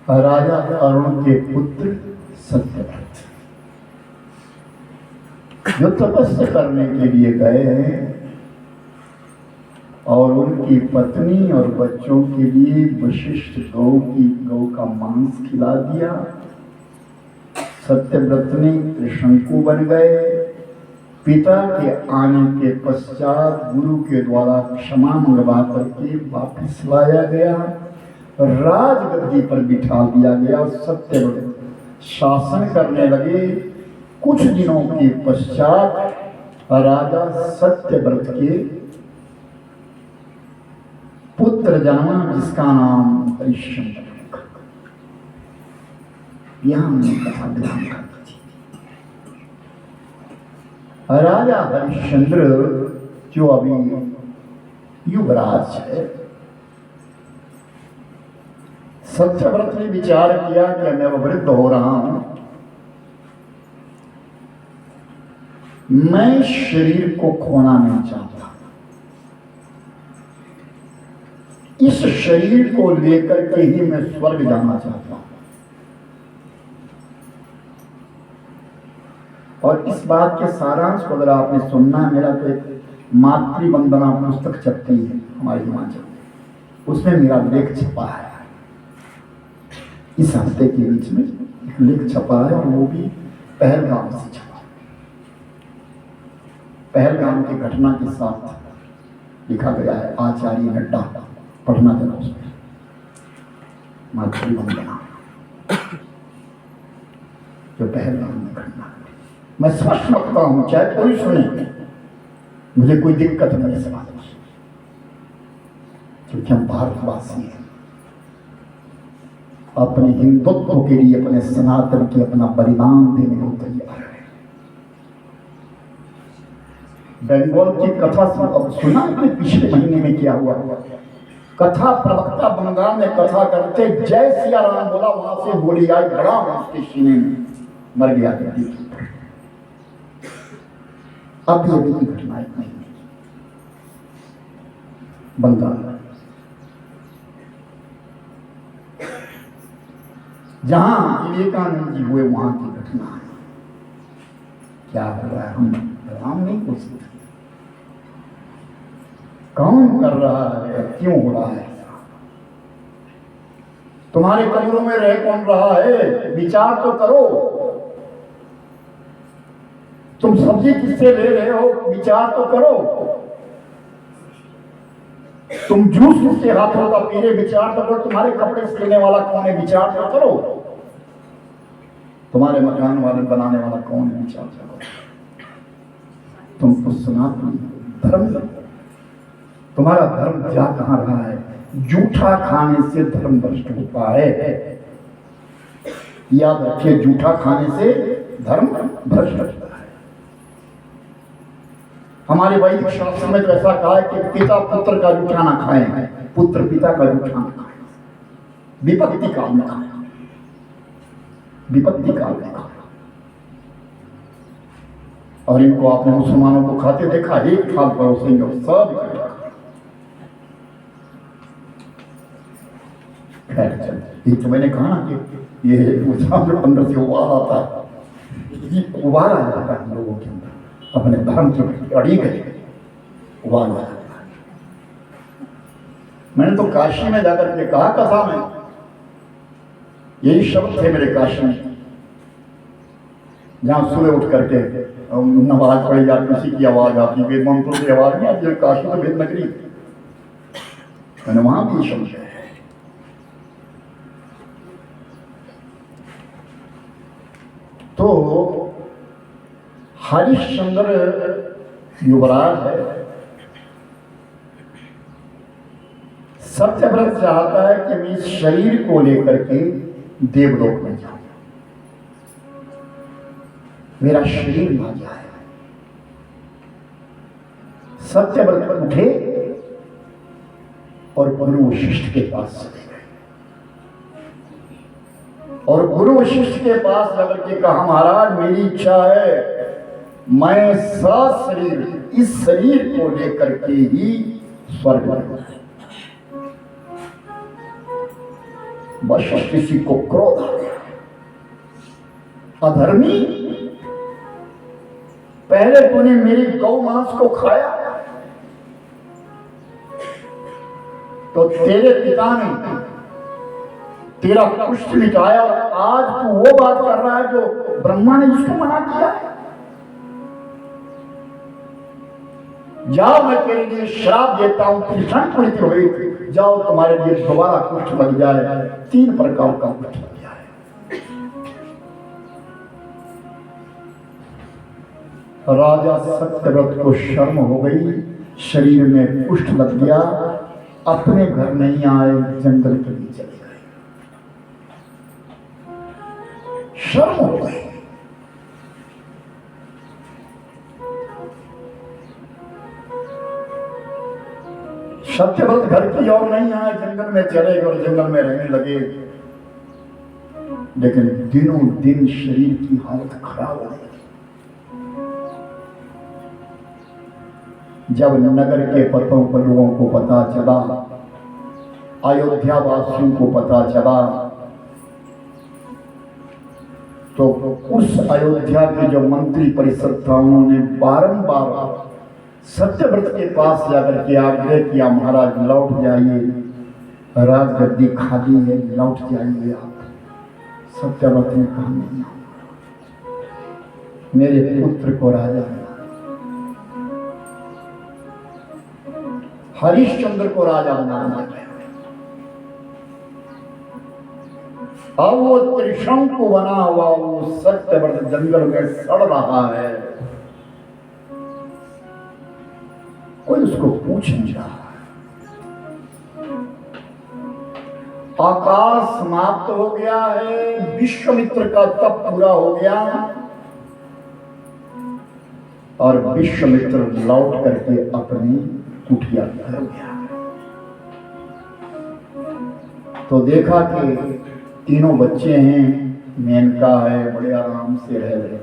राजा अरुण के पुत्र सत्यव्रत जो तपस्या करने के लिए गए हैं और उनकी पत्नी और बच्चों के लिए वशिष्ठ गौ का मांस खिला दिया। सत्यव्रत ने त्रिशंकु बन गए। पिता के आने के पश्चात गुरु के द्वारा क्षमा मंगवा करके वापस लाया गया, राजगद्दी पर बिठा दिया गया। सत्यव्रत शासन करने लगे। कुछ दिनों के पश्चात राजा सत्यव्रत के पुत्र जन्मा जिसका नाम हरिश्चंद्र। यहां हमने कहा ग्राम का राजा हरिश्चंद्र जो अभी युवराज है। सत्यव्रत ने विचार किया कि मैं वृद्ध हो रहा हूं, मैं शरीर को खोना नहीं चाहता, इस शरीर को लेकर के ही मैं स्वर्ग जाना चाहता हूं। और इस बात के सारांश को अगर आपने सुनना है, मेरा तो एक मातृवंदना पुस्तक छपती है हमारे हिमाचल में, उसमें मेरा लेख छपा है। इस हफ्ते के बीच में एक लेख छपा है और वो भी पहलगाम से छपा। पहलगाम की घटना के साथ लिखा गया है। आचार्य नड्डा पढ़ना देना उसमें मातृवंदना जो पहलगाम में घटना। मैं स्पष्ट रखता हूं, चाहे कोई सुने, मुझे कोई दिक्कत नहीं इस बात में, क्योंकि हम भारतवासी हैं। अपने हिंदुत्व के लिए, अपने सनातन के अपना बलिदान देने को तैयार है। बंगाल की कथा सुना आपने पिछले महीने में क्या हुआ? कथा प्रवक्ता बंगाल में कथा करते जय सिया राम बोला, वहां से गोली आई, बड़ा उसके सीने में, मर गया। अब ये भी घटना एक नहीं बंगाल जहां विवेकानंद जी हुए, वहां की घटना है। क्या हो रहा है? हम राम नहीं हो सकते। कौन कर रहा है? क्यों हो रहा है? तुम्हारे कमरों में रह कौन रहा है? विचार तो करो। तुम सब्जी किससे ले रहे हो? विचार तो करो। तुम जूस किसके हाथों का पी रहे? विचार तो करो। तुम्हारे कपड़े सिलने वाला कौन है? विचार तो करो। तुम्हारे मकान वाले बनाने वाला कौन है? विचार तो करो। तुम तो सनातन धर्म, तुम्हारा धर्म जा कहां रहा है? जूठा खाने से धर्म भ्रष्ट होता है। याद रखिए, जूठा खाने से धर्म भ्रष्ट होता है। हमारे वैदिक शास्त्र में तो ऐसा कहा है कि पिता पुत्र का जूठा ना खाए, पुत्र पिता का जूठा ना खाए। विपत्ति काल में खाए, विपत्ति काल में खाए। और इनको आपने मुसलमानों को खाते देखा? एक थाल परोसेंगे सब इकट्ठा। ये तो मैंने कहा ना कि ये अंदर से उबाल आता है, उबाल आ जाता है हम लोगों के अंदर, अपने धर्म के अड़ी गए उबाल आ जाता है। मैंने तो काशी में जाकर के कहा कथा में, यही शब्द थे मेरे काशी में, जहां सुबह उठ करके नमाज पढ़ी जाती, किसी की आवाज आती, वेद मंत्रों की आवाज नहीं आती। काशी तो वेद नगरी, मैंने वहां भी शब्द है। तो हरिश्चंद्र युवराज है। सत्यव्रत चाहता है कि मैं इस शरीर को लेकर के देवलोक में जाऊं, मेरा शरीर ना जाए। सत्यव्रत उठे और गुरु वशिष्ठ के पास चले गए। और गुरु वशिष्ठ के पास जाकर के कहा, महाराज मेरी इच्छा है, मैं सशरीर इस शरीर को लेकर के ही स्वर्ग जाऊं। बस किसी को क्रोध आ गया, अधर्मी, पहले तूने मेरी गौ मांस को खाया तो तेरे पिता ने तेरा कुष्ठ मिटाया, और आज तू वो बात कर रहा है जो ब्रह्मा ने इसको मना किया है। जाओ, मैं तेरे लिए श्राप देता हूं, कृष्ण पुण्य हुई, जाओ तुम्हारे लिए दोबारा कुष्ठ लग जाए, 3 प्रकार का कुष्ठ लग जाए। राजा सत्यव्रत को शर्म हो गई, शरीर में कुष्ठ लग गया, अपने घर नहीं आए, जंगल के लिए चले गए। शर्म हो गई। सत्यव्रत घर की ओर नहीं आए, जंगल में चले गए और जंगल में रहने लगे। लेकिन दिनों दिन शरीर की हालत खराब हो गई। जब नगर के पतों पर लोगों को पता चला, अयोध्या वासियों को पता चला, तो उस अयोध्या के जो मंत्री परिषद था उन्होंने बारंबार सत्यव्रत के पास जाकर के आग्रह किया, महाराज लौट जाइए, राजगद्दी खाली है, लौट जाइए आप। सत्यव्रत ने कहा नहीं, मेरे पुत्र को राजा है, हरिश्चंद्र को राजा बनाना है। अब वो त्रिशंकु बना हुआ वो सत्यव्रत जंगल में सड़ रहा है, कोई उसको पूछ नहीं रहा। आकाश समाप्त हो गया है, विश्वामित्र का तप पूरा हो गया, और विश्वामित्र लौट करके अपनी कुटिया घर गया। तो देखा कि तीनों बच्चे हैं, मेनका है, बड़े आराम से रह रहे।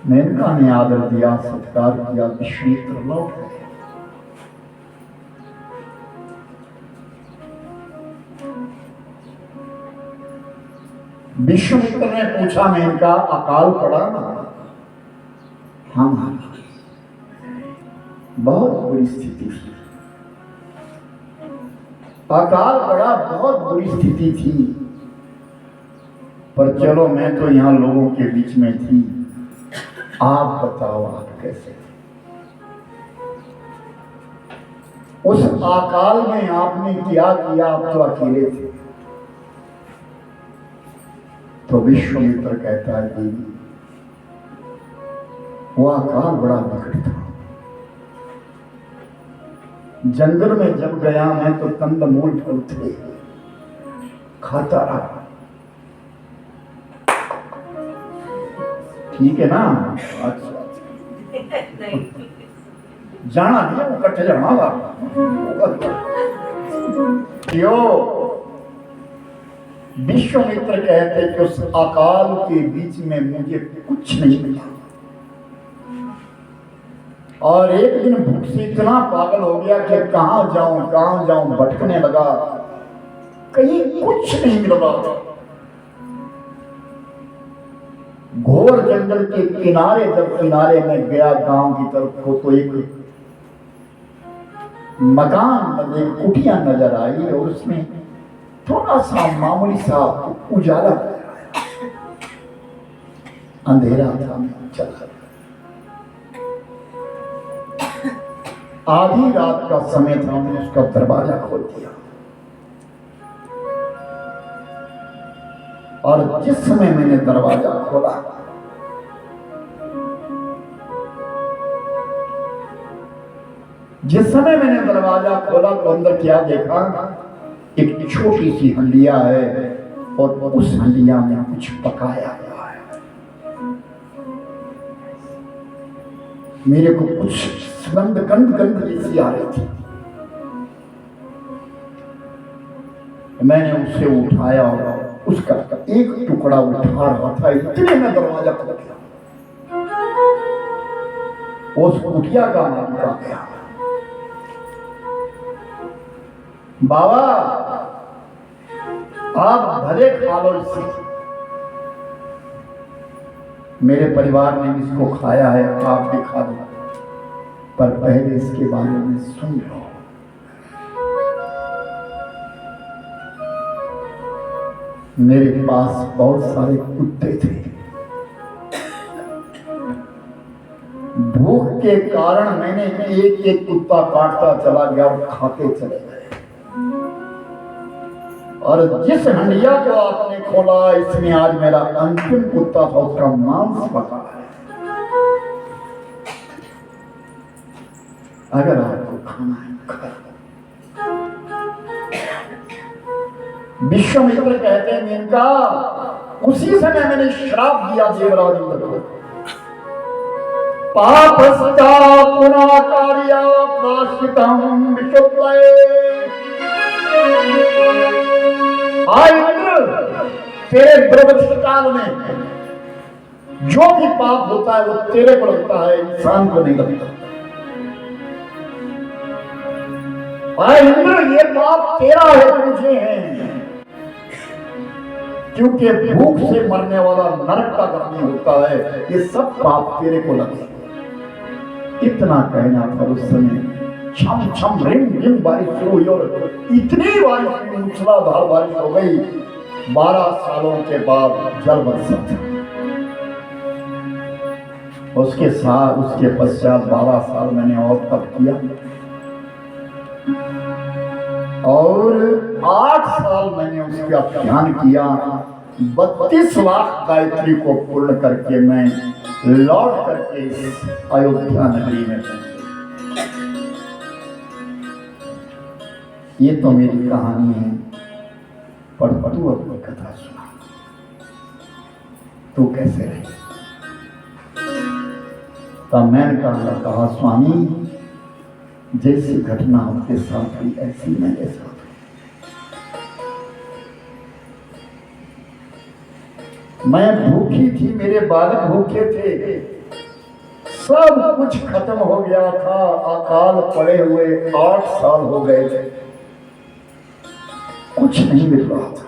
मेनका ने आदर दिया, सत्कार किया, विश्वामित्र लौट गए। विश्वामित्र ने पूछा, मेनका अकाल पड़ा ना? हाँ, बहुत बुरी स्थिति थी, अकाल पड़ा, बहुत बुरी स्थिति थी, पर चलो मैं तो यहां लोगों के बीच में थी, आप बताओ आप कैसे? उस अकाल में आपने क्या किया? आप तो अकेले थे। तो विश्वामित्र कहता है कि वो अकाल बड़ा विकट था, जंगल में जब गया मैं तो कंदमूल फल थे खाता रहा। ठीक है ना? अच्छा जाना नहीं, वो कट्ठे जाना क्यों? विश्वामित्र कहते कि उस अकाल के बीच में मुझे कुछ नहीं मिला, और एक दिन भूख से इतना पागल हो गया कि कहां जाऊं भटकने लगा, कहीं कुछ नहीं मिला। घोर जंगल के किनारे जब किनारे में गया गांव की तरफ को, तो एक मकान, एक कुटिया नजर आई, और उसमें थोड़ा सा मामूली सा उजाला, अंधेरा था, चला। आधी रात का समय था, हमने उसका दरवाजा खोल दिया, और जिस समय मैंने दरवाजा खोला, तो अंदर क्या देखा? एक छोटी सी हंडिया है, और उस हंडिया में कुछ पकाया हुआ है। मेरे को कुछ गंध जैसी आ रही थी। मैंने उसे उठाया और उसका एक टुकड़ा उठा रहा था, इतने में दरवाजा खुल गया। उस कुटिया का मालिक आ गया। बाबा आप भले खा लो इसे, मेरे परिवार ने इसको खाया है, आप भी खा लो, पर पहले इसके बारे में सुन लो। मेरे पास बहुत सारे कुत्ते थे, भूख के कारण मैंने एक एक कुत्ता काटता चला गया और खाते चले गए। और जिस हंडिया को आपने खोला, इसमें आज मेरा अंतिम कुत्ता था, उसका मांस पका है। अगर आपको खाना है खा लो। विश्वामित्र कहते हैं मेनका, उसी समय मैंने श्राप दिया देवराज इंद्र को, पापस्ता पुनः कार्या प्राश्चितम् विशुद्धये। इंद्र, तेरे दुर्दशा काल में जो भी पाप होता है वो तेरे को लगता है, इंसान को नहीं लगता। इंद्र, ये पाप तेरा है, तुझे है, क्योंकि भूख से मरने वाला नरक का कर्मी होता है, ये सब पाप तेरे को लगता है। इतना कहना था उस समय छम छम रिम रिम बारिश शुरू हुई और इतनी बारिश हुई, मूसलाधार बारिश हो गई। 12 सालों के बाद जल बरसा था। उसके पश्चात 12 साल मैंने और तप किया और 8 साल मैंने उसका ध्यान किया। 32 लाख गायत्री को पूर्ण करके मैं लौट करके इस अयोध्या नगरी में पहुंचा। ये तो मेरी कहानी है, पर तू अपनी कथा सुना, तू कैसे रही? तब मैंने कहा स्वामी, जैसी घटना आपके साथ हुई ऐसी मेरे साथ हुई। मैं भूखी थी, मेरे बालक भूखे थे, सब कुछ खत्म हो गया था, अकाल पड़े हुए 8 साल हो गए थे, कुछ नहीं मिल रहा था।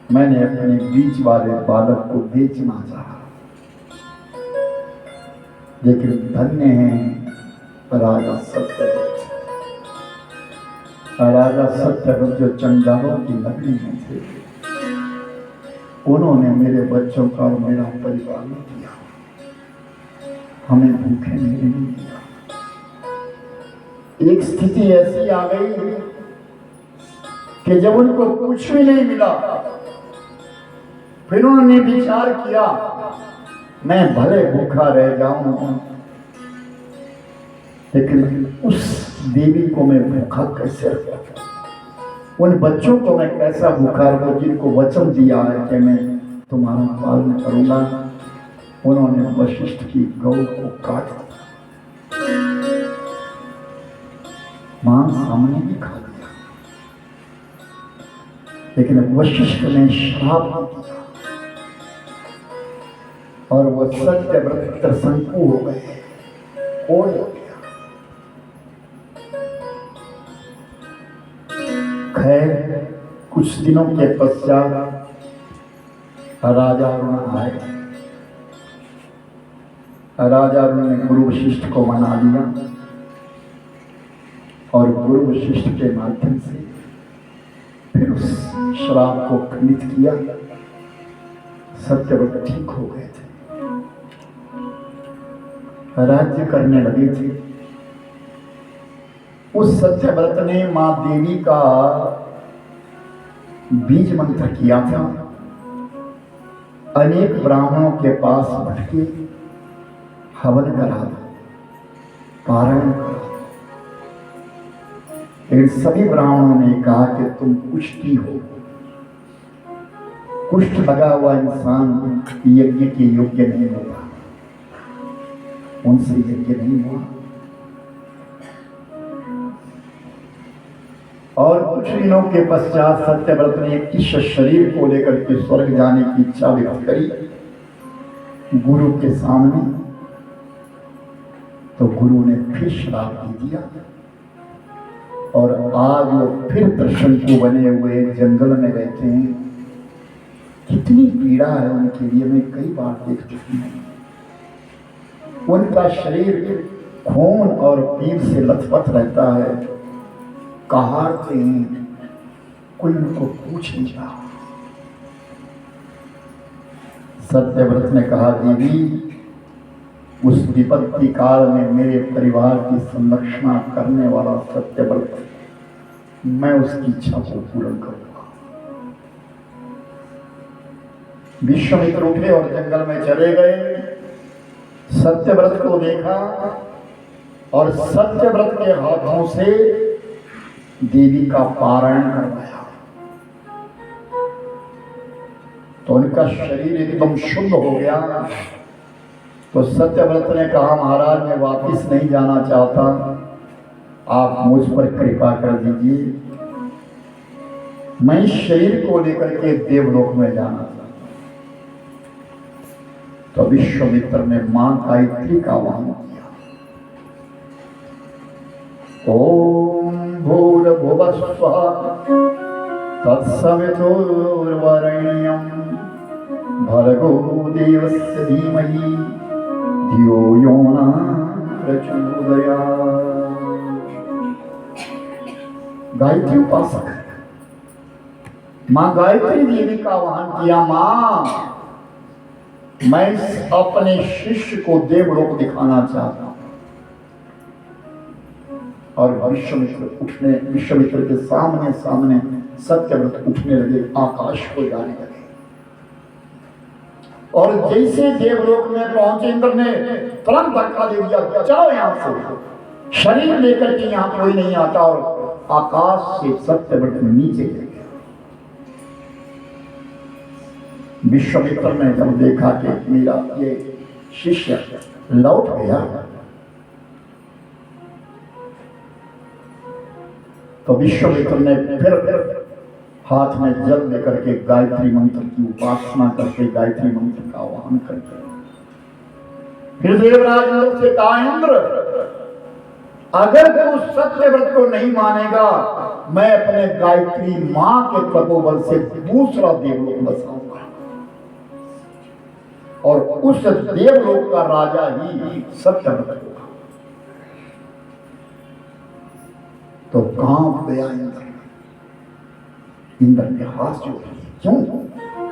मैंने अपने बीच वाले बालक को बेचना चाहा, लेकिन धन्य है राजा सत्यव्रत। राजा सत्यव्रत जो चंडालों की नगरी में थे, उन्होंने मेरे बच्चों का और मेरा परिवार नहीं किया, हमें भूखे नहीं दिया। एक स्थिति ऐसी आ गई कि जब उनको कुछ भी नहीं मिला, फिर उन्होंने विचार किया मैं भले भूखा रह जाऊं, लेकिन उस देवी को मैं भूखा कैसे रखूं, उन बच्चों को मैं कैसा भूखा रखूं जिनको वचन दिया है कि मैं तुम्हारा पालन करूंगा। उन्होंने वशिष्ठ की गौ को काट दिया, मांस सामने भी खा लिया, लेकिन वशिष्ठ ने श्राप दिया और वो सत्यव्रत त्रिशंकु हो गए, कोढ़ हो गया। खैर कुछ दिनों के पश्चात राजा अरुण आए। राजा अरुण ने गुरु वशिष्ठ को मना लिया और गुरु वशिष्ठ के माध्यम से फिर उस श्राप को खंडित किया। सत्यव्रत ठीक हो गए थे, राज्य करने लगे थे। उस सत्यव्रत ने मां देवी का बीज मंत्र किया था। अनेक ब्राह्मणों के पास भटके, हवन करा दो, पारायण करा दो, लेकिन सभी ब्राह्मणों ने कहा कि तुम कुष्ठी हो, कुष्ठ लगा हुआ इंसान यज्ञ के योग्य नहीं होता, उनसे यज्ञ नहीं हुआ। और कुछ दिनों के पश्चात सत्यव्रत ने इस शरीर को लेकर के स्वर्ग जाने की इच्छा व्यक्त करी गुरु के सामने, तो गुरु ने फिर श्राप दे दिया और आज वो फिर त्रिशंकु बने हुए जंगल में रहते हैं। कितनी पीड़ा है उनके लिए, मैं कई बार देख चुकी हूँ। उनका शरीर खून और पीर से लथपथ रहता है, कहारते हैं, कोई उनको पूछ नहीं रहा। सत्यव्रत ने कहा, देवी उस विपत्ति काल में मेरे परिवार की संरक्षणा करने वाला सत्यव्रत, मैं उसकी इच्छा को पूर्ण करूंगा। विश्वामित्र उठे और जंगल में चले गए। सत्यव्रत को देखा और सत्यव्रत के हाथों से देवी का पारायण करवाया तो उनका शरीर एकदम शुद्ध हो गया। तो सत्यव्रत ने कहा, महाराज मैं वापस नहीं जाना चाहता, आप मुझ पर कृपा कर दीजिए, मैं इस शरीर को लेकर के देवलोक में जाना चाहता। तो विश्वामित्र ने मां गायत्री का आह्वान किया। ओम भूर्भुवः स्वः तत्सवितुर्वरेण्यं भर्गो देवस्य धीमहि धियो यो नः प्रचोदयात्। गायत्री उपासक मां गायत्री देवी का आह्वान किया, मां मैं अपने शिष्य को देवलोक दिखाना चाहता हूं। और विश्वामित्र के सामने सामने सत्यव्रत उठने लगे, आकाश को जाने लगे। और जैसे देवलोक में पहुंचे, इंद्र ने तुरंत धक्का दे दिया, जाओ यहां से, शरीर लेकर के यहां कोई नहीं आता। और आकाश से सत्यव्रत नीचे गिर गया। विश्वामित्र ने जब देखा कि मेरा ये शिष्य लौट गया, तो विश्वामित्र ने फिर हाथ में जल लेकर के गायत्री मंत्र की उपासना करके गायत्री मंत्र का आह्वान करके फिर देवराज लोग से कहा, इंद्र अगर तू सत्यव्रत को नहीं मानेगा, मैं अपने गायत्री मां के तपोबल से दूसरा देवलोक बसाऊंगा और उस देवलोक का राजा ही सत्यव्रत होगा। तो कांप गया इंद्र। इंद्र ने हाथ जोड़े, क्यों?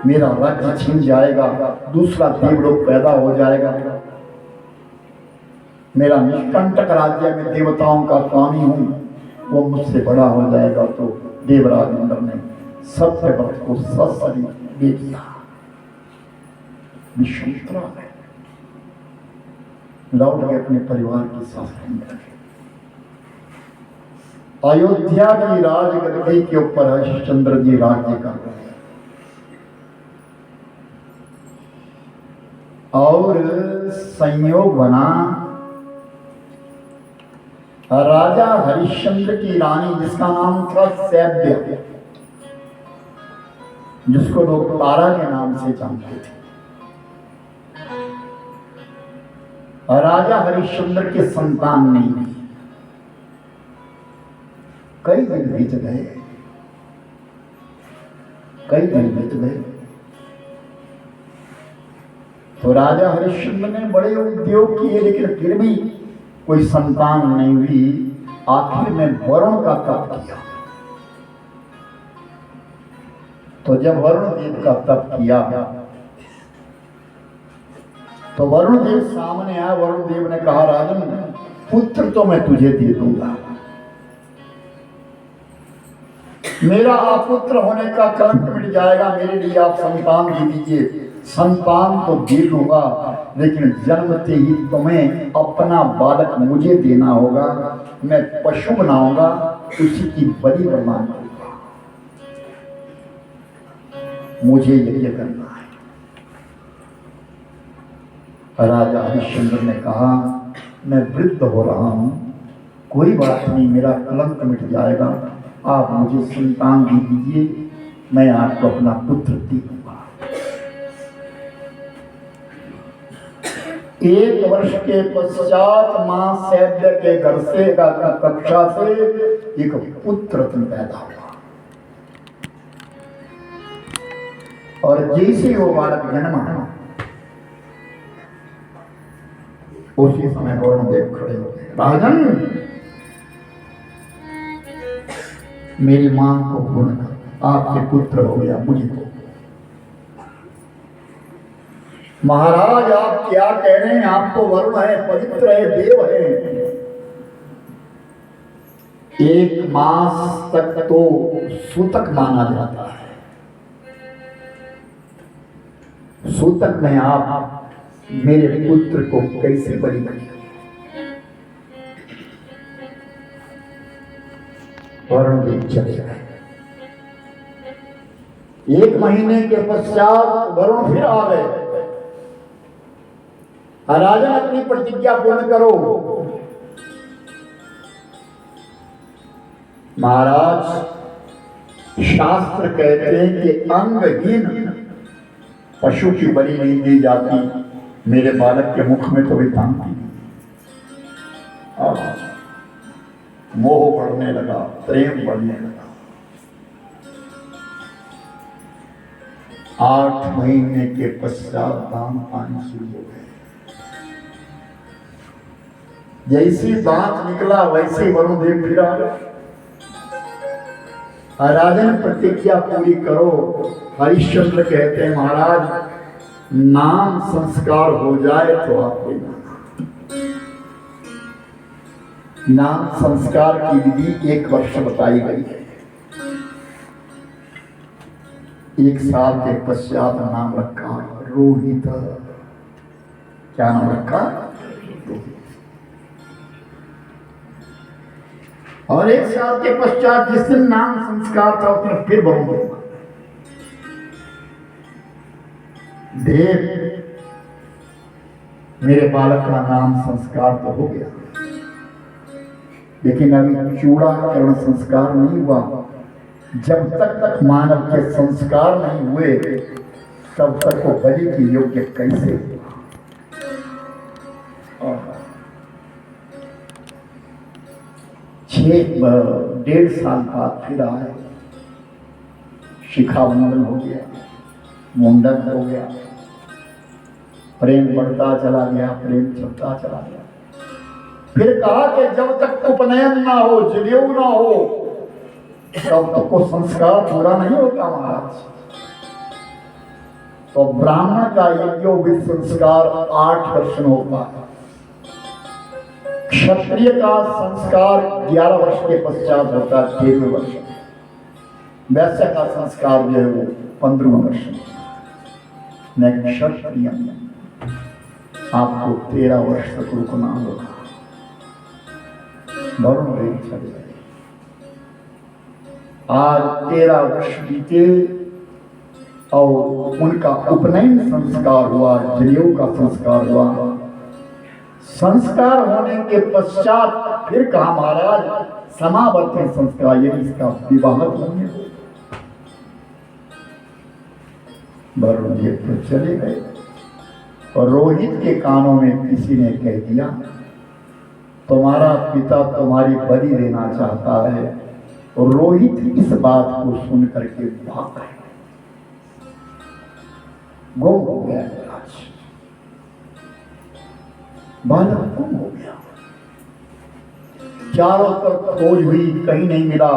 मेरा राज्य छिन जाएगा, दूसरा देवलोक पैदा हो जाएगा, मेरा निष्कंटक राज्य में देवताओं का स्वामी हूं, वो मुझसे बड़ा हो जाएगा। तो देवराज इंद्र ने सत्यव्रत को सशरीर दे दिया। विश्वामित्र लौट गए अपने परिवार के साथ। अयोध्या की राजगद्दी के ऊपर हरिश्चंद्र जी राज्य कर रहे हैं और संयोग बना, राजा हरिश्चंद्र की रानी जिसका नाम था सैव्य, जिसको लोग तारा के नाम से जानते थे, राजा हरिश्चंद्र के संतान नहीं थी। कई दिन बीत गए, कई दिन बीत गए। तो राजा हरिश्चंद्र ने बड़े उद्योग किए, लेकिन फिर भी कोई संतान नहीं हुई। आखिर में वरुण का तप किया। तो जब वरुण देव का तप किया तो वरुण देव सामने आया। वरुण देव ने कहा, राजन पुत्र तो मैं तुझे दे दूंगा, मेरा अपुत्र होने का कलंक मिट जाएगा, मेरे लिए आप संतान दे दीजिए। संतान तो दे दूंगा, लेकिन जन्मते ही तुम्हें अपना बालक मुझे देना होगा। मैं पशु बनाऊंगा, उसी की बलि प्रदान करूंगा, मुझे यज्ञ करना है। राजा हरिश्चंद्र ने कहा, मैं वृद्ध हो रहा हूं, कोई बात नहीं, मेरा कलंक मिट जाएगा, आप मुझे संतान दे दीजिए, मैं आपको अपना पुत्र दे दूंगा। एक वर्ष के पश्चात मां सैद्य के घर से कक्षा से एक पुत्र रत्न पैदा हुआ। और जैसे वो बालक जन्मा उसी समय वरुणदेव खड़े हो गए। राजन, मेरी मां को पूर्ण कर, आपके पुत्र हो गया मुझे को। महाराज आप क्या कह रहे हैं? आप तो वरुण है, पवित्र है, देव है। एक मास तक तो सूतक माना जाता है। सूतक में आप मेरे पुत्र को कैसे बलि करेंगे? वरुण देव चले गए। एक महीने के पश्चात वरुण फिर आ गए। राजन, अपनी प्रतिज्ञा पूर्ण करो। महाराज, शास्त्र कहते हैं कि अंगहीन पशु की बलि नहीं दी जाती। मेरे बालक के मुख में तो विधान थी। मोह बढ़ने लगा, प्रेम बढ़ने लगा। 8 महीने के पश्चात दांत पानी शुरू हो गए। जैसी दांत निकला वैसे वरुणदेव फिर आ गए। राजन, प्रतिज्ञा पूरी करो। हरिश्चंद्र कहते हैं महाराज, नाम संस्कार हो जाए तो आप देना। नाम संस्कार की विधि 1 वर्ष बताई गई है। 1 साल के पश्चात नाम रखा रोहित। क्या नाम रखा? रोहित। और 1 साल के पश्चात जिस दिन नाम संस्कार था उसने फिर वरुण देव, मेरे बालक का नाम संस्कार तो हो गया, लेकिन अभी चूड़ाकरण संस्कार नहीं हुआ। जब तक मानव के संस्कार नहीं हुए तब तक वो बलि की योग्य कैसे हुआ? 1.5 साल बाद फिर आए। शिखा बंधन हो गया, मुंडन हो गया, प्रेम बढ़ता चला गया, प्रेम चलता चला गया। फिर कहा कि जब तक उपनयन ना हो, जनेऊ ना हो, तब तक को संस्कार पूरा नहीं होता महाराज। तो ब्राह्मण का यज्ञोपवीत संस्कार 8 वर्ष में होता है। क्षत्रिय का संस्कार 11 वर्ष के पश्चात होता है, 13वें वर्ष में। वैश्य का संस्कार जो है वो 15वें वर्ष में। क्षत्रिय आपको 13 वर्ष तक रुकना होगा। वरुण चले गए। आज 13 वर्ष बीते और उनका उपनयन संस्कार हुआ, जनेऊ का संस्कार हुआ। संस्कार होने के पश्चात फिर कहा महाराज समावर्तन संस्कार, यदि इसका विवाह होने हो। वरुण देव तो चले गए और रोहित के कानों में किसी ने कह दिया, तुम्हारा पिता तुम्हारी बलि देना चाहता है। और रोहित इस बात को सुन करके भाग गए, गुम हो गया। बालक गुम हो गया। चारों तरफ खोज हुई, कहीं नहीं मिला।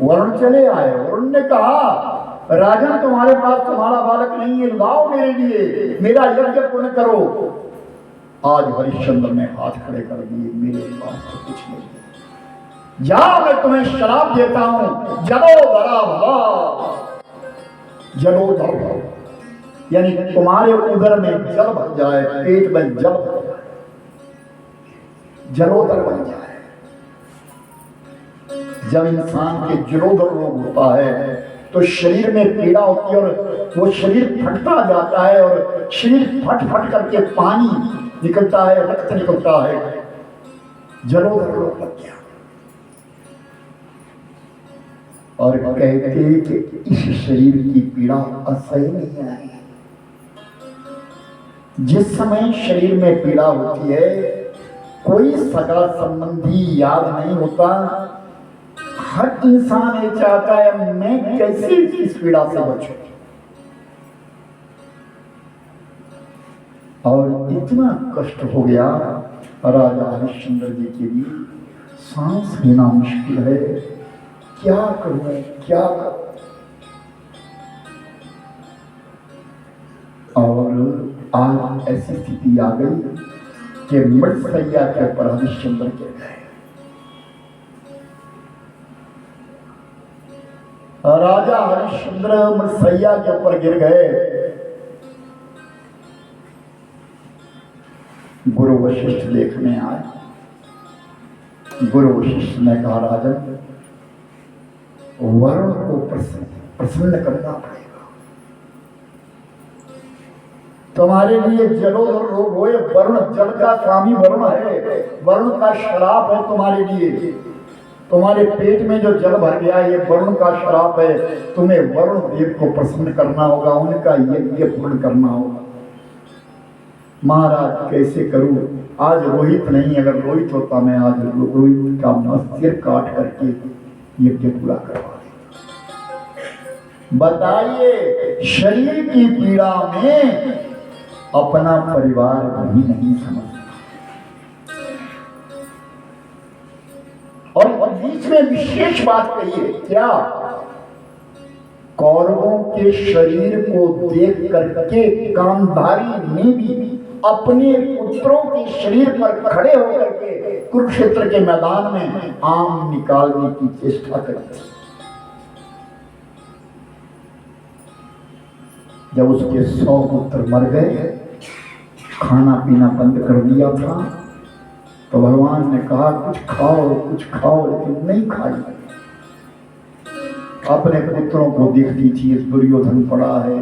वरुण चले आए। वरुण ने कहा, राजन तुम्हारे पास तुम्हारा बालक नहीं है, लाओ मेरे लिए, मेरा यज्ञ पूर्ण करो। आज हरिश्चंद्र ने हाथ खड़े कर दिए, मेरे पास तो कुछ नहीं है। जा, मैं तुम्हें शराब देता हूं, जलोधरा भवा। जलोधर यानी तुम्हारे उदर में जल भर जाए, पेट में जल भर जाए, जलोदर बन जाए। जब इंसान के जलोदर रोग होता है तो शरीर में पीड़ा होती है और वो शरीर फटता जाता है और शरीर फट फट करके पानी निकलता है, रक्त निकलता है। जलोदर रोग लग गया। और कहते हैं कि इस शरीर की पीड़ा असह्य नहीं है। जिस समय शरीर में पीड़ा होती है, कोई सगा संबंधी याद नहीं होता। हर इंसान ये चाहता है मैं कैसे इस पीड़ा से बचूं। और इतना कष्ट हो गया राजा हरिश्चंद्र जी के लिए, सांस लेना मुश्किल है, क्या करूं क्या करूं। और आज ऐसी स्थिति आ गई कि मृतशैया के ऊपर हरिश्चंद्र गिर गए। राजा हरिश्चंद्र मृतशैया के ऊपर गिर गए। गुरु वशिष्ठ देखने आए। गुरु वशिष्ठ ने कहा, राजन, वरुण को प्रसन्न करना पड़ेगा। तुम्हारे लिए जलोदर रोग होए, वरुण जल का स्वामी वरुण है, वरुण का श्राप है तुम्हारे लिए। तुम्हारे पेट में जो जल भर गया ये वरुण का श्राप है। तुम्हें वरुण देव को प्रसन्न करना होगा, उनका यज्ञ पूर्ण करना होगा। महाराज कैसे करूं? आज रोहित नहीं, अगर रोहित होता मैं आज रोहित का सिर काट करके यज्ञ पूरा करवा देता। बताइए, शरीर की पीड़ा में अपना परिवार भी नहीं समझता। और बीच में विशेष बात कही है, क्या? कौरवों के शरीर को देख करके गांधारी ने भी अपने पुत्रों के शरीर पर खड़े होकर के कुरुक्षेत्र के मैदान में आम निकालने की चेष्टा करी। जब उसके 100 पुत्र मर गए, खाना पीना बंद कर दिया था, तो भगवान ने कहा कुछ खाओ, लेकिन नहीं खाई। अपने पुत्रों को देखती थी, ये दुर्योधन पड़ा है,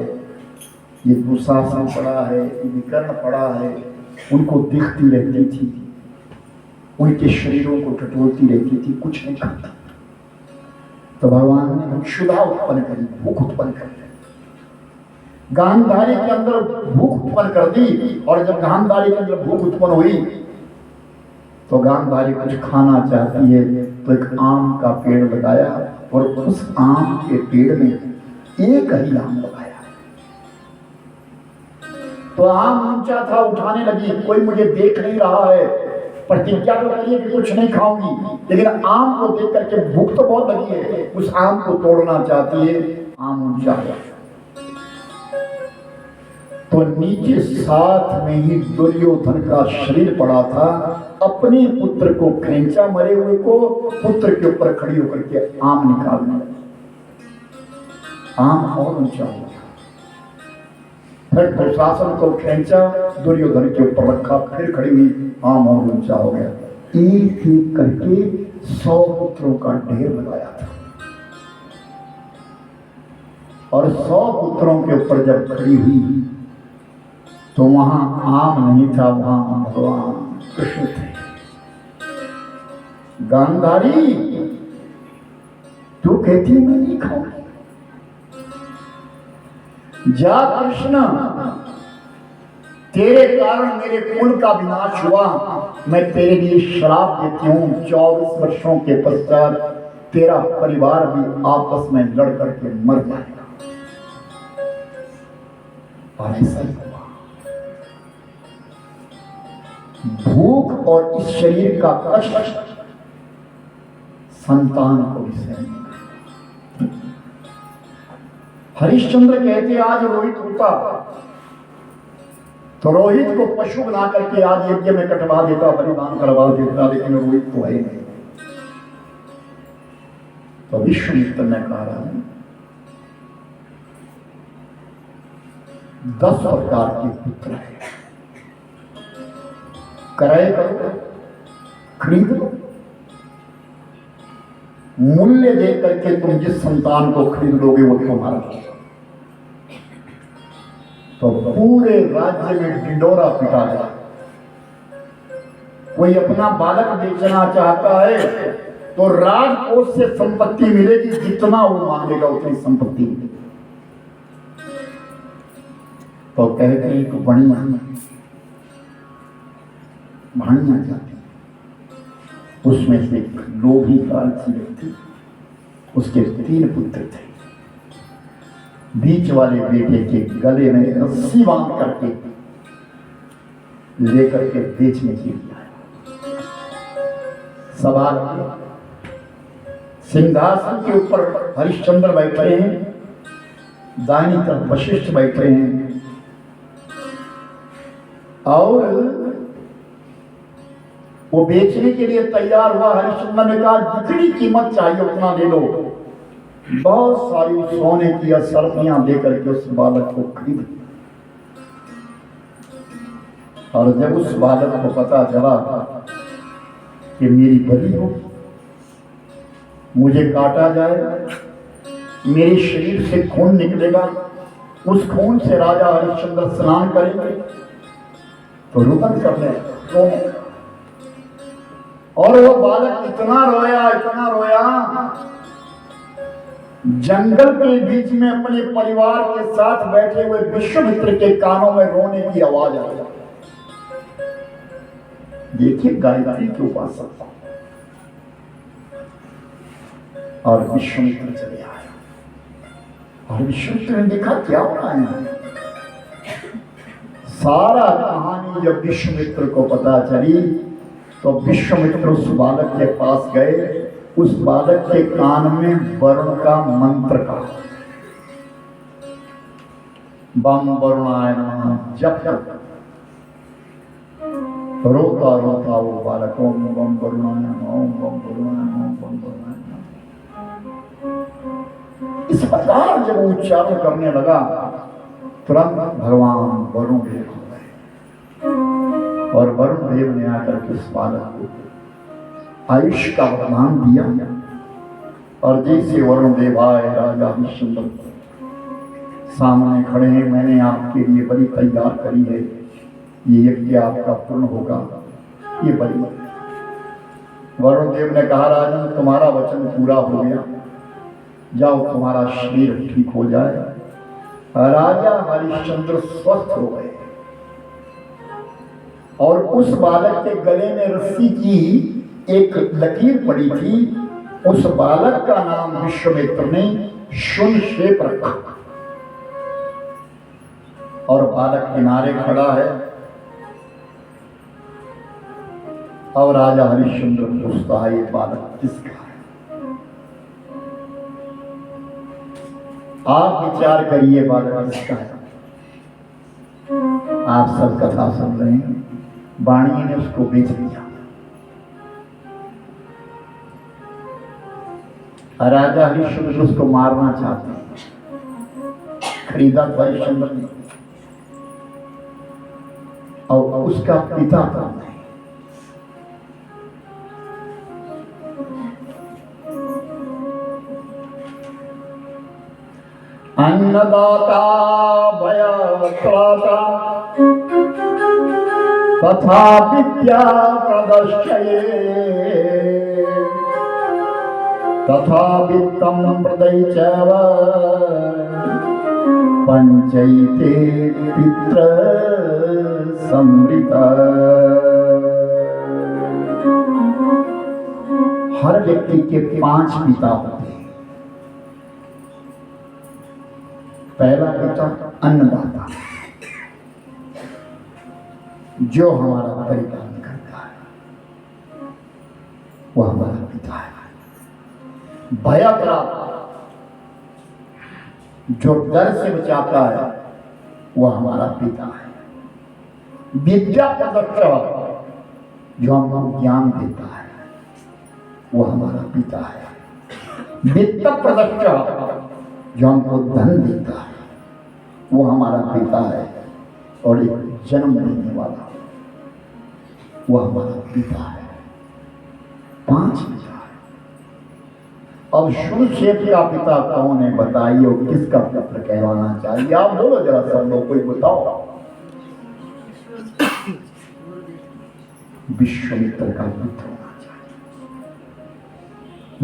ये दुशासन पड़ा है, ये विकर्ण पड़ा है, उनको देखती रहती थी, उनके शरीरों को टटोलती रहती थी, कुछ नहीं खाती। तो भगवान ने क्षुधा उत्पन्न करी, भूख उत्पन्न कर दी, गांधारी के अंदर भूख उत्पन्न कर दी। और जब गांधारी के अंदर भूख उत्पन्न हुई तो गांधारी कुछ खाना चाहती है, तो एक आम का पेड़ लगाया और उस आम के पेड़ में एक ही आम लगाया। तो आम ऊंचा था, उठाने लगी, कोई मुझे देख नहीं रहा है, प्रतिज्ञा तो करिए कि कुछ नहीं खाऊंगी, लेकिन आम को देख करके भूख तो बहुत लगी है, उस आम को तोड़ना चाहती है। आम ऊंचा है तो नीचे साथ में ही दुर्योधन का शरीर पड़ा था। अपने पुत्र को खींचा, मरे हुए को, पुत्र के ऊपर खड़ी होकर के आम निकालने लगी। आम और ऊंचा हो गया। फिर दुशासन को खींचा, दुर्योधन के ऊपर रखा, फिर खड़ी हुई, आम और ऊंचा हो गया। एक एक करके 100 पुत्रों का ढेर लगाया था। और 100 पुत्रों के ऊपर जब खड़ी हुई तो वहां आम नहीं था, वहां भगवान कृष्ण थे। गांधारी, तू कहती मैं नहीं खाऊंगी, जा कृष्ण, तेरे कारण मेरे कुल का विनाश हुआ, मैं तेरे लिए श्राप देती हूं, 24 वर्षों के पश्चात तेरा परिवार भी आपस में लड़ करके मर जाएगा। और ऐसा ही हुआ। भूख और इस शरीर का कष्ट संतान को भी सहन। हरिश्चंद्र कहते आज रोहित होता तो रोहित को पशु बना करके आज यज्ञ में कटवा देता, बलिदान करवा देता, लेकिन रोहित तो है नहीं। तो विश्वामित्र ने कहा 10 प्रकार के पुत्र है, क्रय करो, खरीद लो, मूल्य दे करके तुम जिस संतान को खरीद लोगे वो तुम्हारा होगा। तो पूरे राज्य में ढिंडोरा पिटा गया। कोई अपना बालक बेचना चाहता है तो राजकोष से संपत्ति मिलेगी, जितना वो मांगेगा उतनी संपत्ति मिलेगी। तो कहते हैं कि बढ़िया जाती, उसमें से एक लोभी लालची व्यक्ति, उसके 3 पुत्र थे। बीच वाले बेटे के गले में रस्सी बांध करके लेकर के बेचने के लिए आया। सवाल, सिंहासन के ऊपर हरिश्चंद्र बैठे हैं, दाहिनी तरफ वशिष्ठ बैठे हैं, और वो बेचने के लिए तैयार हुआ। हरिश्चंद्र ने कहा जितनी कीमत चाहिए उतना ले लो। बहुत सारी सोने की असरफियां देकर के उस बालक को खरीद। और जब उस बालक को पता चला कि मेरी बलि हो, मुझे काटा जाएगा, मेरे शरीर से खून निकलेगा, उस खून से राजा हरिश्चंद्र स्नान करेंगे, तो रुदन कर ले रोने। और वो बालक इतना रोया, जंगल के बीच में अपने परिवार के साथ बैठे हुए विश्वामित्र के कानों में रोने की आवाज आई। देखिए गायत्री के उपासक, और विश्वामित्र चले आए, और विश्वामित्र ने देखा क्या हो रहा है। सारा कहानी जब विश्वामित्र को पता चली तो विश्वामित्र उस बालक के पास गए, उस बालक के कान में वरुण का मंत्र का, बम वरुणाय नमः जप जप। रोता रोता वो बालक ओम बम वरुणाय नमः, ओम बम वरुणाय नमः, ओम बम वरुणाय नमः, इस प्रकार जब उच्चारण करने लगा, तुरंत भगवान वरुण देव हो गए। और वरुण देव ने आकर के उस बालक को आयुष का वरदान दिया। और जैसे वरुण देव आए, राजा हरिश्चंद्र सामने खड़े हैं, मैंने आपके लिए बलि तैयार करी है, ये यज्ञ आपका पूर्ण होगा, ये बलि। वरुण देव ने कहा राजन तुम्हारा वचन पूरा हो गया, जाओ तुम्हारा शरीर ठीक हो जाए। राजा हरिश्चंद्र स्वस्थ हो गए, और उस बालक के गले में रस्सी की एक लकीर पड़ी थी, उस बालक का नाम विश्वामित्र ने शून्यशेप रखा। और बालक किनारे खड़ा है, और राजा हरिश्चंद्र पूछता है ये बालक किसका है। आप विचार करिए बालक किसका है। आप सब कथा सुन रहे हैं, वाणी ने उसको बेच दिया। राजा हरिश्चंद्र उसको मारना चाहते हैं, खरीदा हरिश्चंद्र ने, और उसका पिता था नहीं। अन्नदाता भयत्राता तथा विद्या प्रदर्शये तथा वित्तं प्रदयिचैव पंचैते पितृ संवृता। हर व्यक्ति के 5 पिता होते हैं। पहला पिता अन्नदाता, जो हमारा परिपालन करता है, वह हमारा पिता है। भयत्राता, जो डर से बचाता है, वह हमारा पिता है। विद्या प्रदर्शक, जो हमको ज्ञान देता है, वह हमारा पिता है। वित्त प्रदर्शक, जो हमको धन देता है, वो हमारा पिता है। और एक जन्म देने वाला, वो हमारा पिता है। 5 पिता है। अब शून्यशेप का पिता कौन है बताइए, और किसका पुत्र कहलाना चाहिए? आप बोलो जरा, सब लोग कोई बताओ। विश्वामित्र का पुत्र होना चाहिए।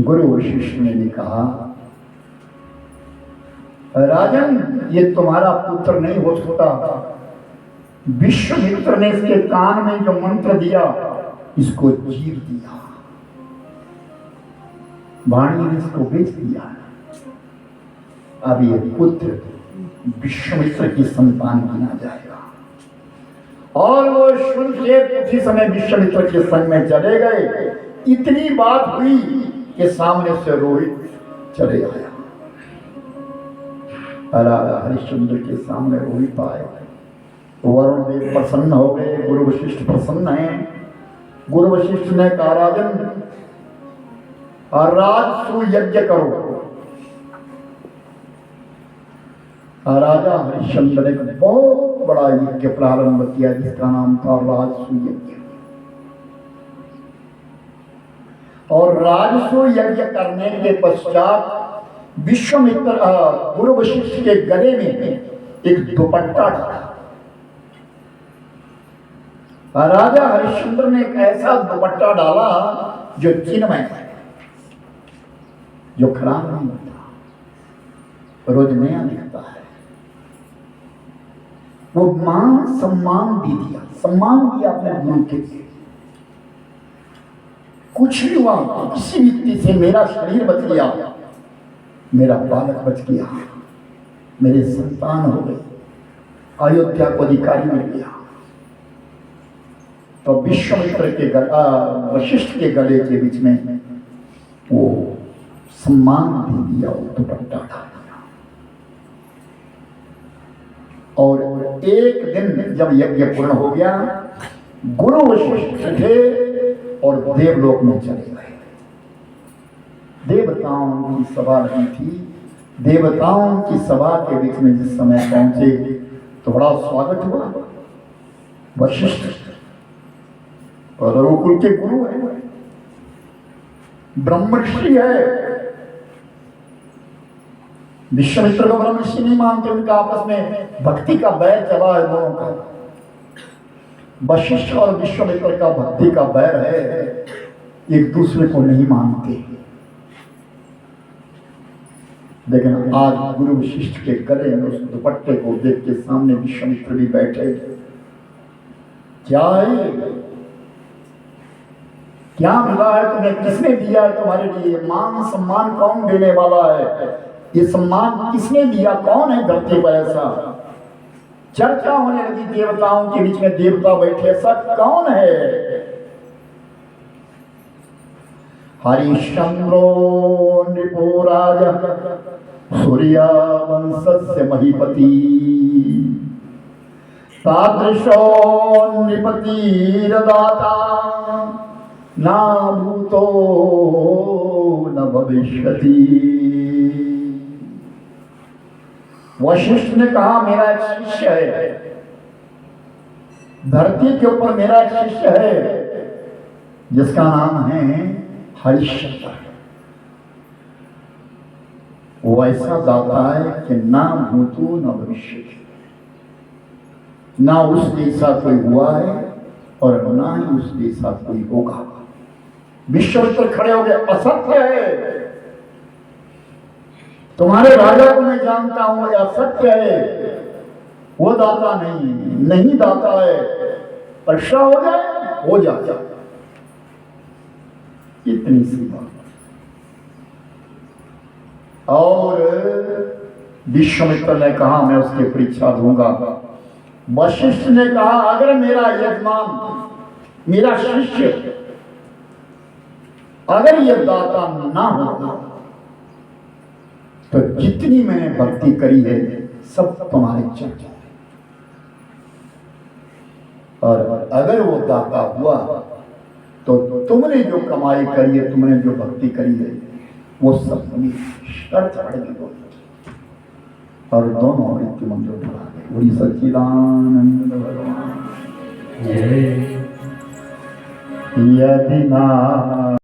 गुरु वशिष्ठ ने भी कहा राजन, ये तुम्हारा पुत्र नहीं हो सकता। विश्वामित्र ने इसके कान में जो मंत्र दिया, इसको चीर दिया, वाणी ने इसको बेच दिया। अब ये पुत्र विश्वामित्र की संतान माना जाएगा। और वो सुन के उसी समय विश्वामित्र के संग में चले गए। इतनी बात हुई कि सामने से रोहित चले आया। राजा हरिश्चंद्र के सामने रोहित आए। वरुण देव प्रसन्न हो गए, गुरु वशिष्ठ प्रसन्न हैं। गुरु वशिष्ठ ने कहा, राजन, राजसू यज्ञ करो। राजा हरिश्चंद्र ने एक बहुत बड़ा यज्ञ प्रारंभ किया, जिसका नाम था राजसू यज्ञ। और राजसू यज्ञ करने के पश्चात विश्वामित्र गुरु वशिष्ठ के गले में एक दुपट्टा डाला। राजा हरिश्चंद्र ने एक ऐसा दुपट्टा डाला जो चिन्हमय है, जो खराब नहीं होता, रोज नया दिखता है। वो मान सम्मान भी दिया, सम्मान दिया अपने गुरु के लिए। कुछ भी हुआ, किसी व्यक्ति से मेरा शरीर बच गया, मेरा बालक बच गया, मेरे संतान हो गए, अयोध्या को अधिकारी मिल गया, तो विश्वामित्र के वशिष्ठ के गले के बीच में वो सम्मान भी दिया, वो दुपट्टा डाल दिया। और एक दिन जब यज्ञ पूर्ण हो गया, गुरु वशिष्ठ थे और देवलोक में चले गए। देवताओं की सभा नहीं थी। देवताओं की सभा के बीच में जिस समय पहुंचे तो बड़ा स्वागत हुआ। वशिष्ठ और रघुकुल के गुरु है, ब्रह्मर्षि है। विश्वामित्र को ब्रह्मर्षि नहीं मानते, उनका आपस में भक्ति का बैर चला है दोनों का। वशिष्ठ और विश्वामित्र का भक्ति का बैर है, एक दूसरे को नहीं मानते। लेकिन आज गुरु वशिष्ठ के गले में उस दुपट्टे को देख के सामने विश्वामित्र भी बैठे। क्या है, क्या मिला है तुम्हें, किसने दिया है तुम्हारे लिए? मान सम्मान कौन देने वाला है? ये सम्मान किसने दिया? कौन है धरती पर ऐसा? चर्चा होने लगी देवताओं के बीच में, देवता बैठे, सब कौन है? हरिश्चंद्रो नृपो राजा सूर्या वंशस्य महीपति तादृशो नृपतिर्दाता ना भूतो न भविष्यति। वशिष्ठ ने कहा, मेरा एक शिष्य है, धरती के ऊपर मेरा एक शिष्य है जिसका नाम है हरिश्चंद्र। वो ऐसा दाता है कि ना भूतो न भविष्य, ना उस जैसा कोई हुआ है और ना ही उस जैसा कोई होगा। विश्वामित्र खड़े हो गए, असत्य है, तुम्हारे राजा को मैं जानता हूं, यह असत्य है, वो दाता नहीं दाता है, परीक्षा हो जाए, हो जाए, इतनी सी बात। और विश्वामित्र ने कहा, मैं उसकी परीक्षा दूंगा। वशिष्ठ ने कहा, अगर मेरा यजमान, मेरा शिष्य, अगर यह दाता ना होगा तो जितनी मैंने भक्ति करी है सब तुम्हारे चर्चा है, और अगर वो दाता हुआ तो तुमने जो कमाई करी है, तुमने जो भक्ति करी है, वो सब तुम्हें शर्त पड़ेगी। और दोनों मृत्यु मंत्र पढ़ा गए। वही सच्चिदानंद भगवान यदि ना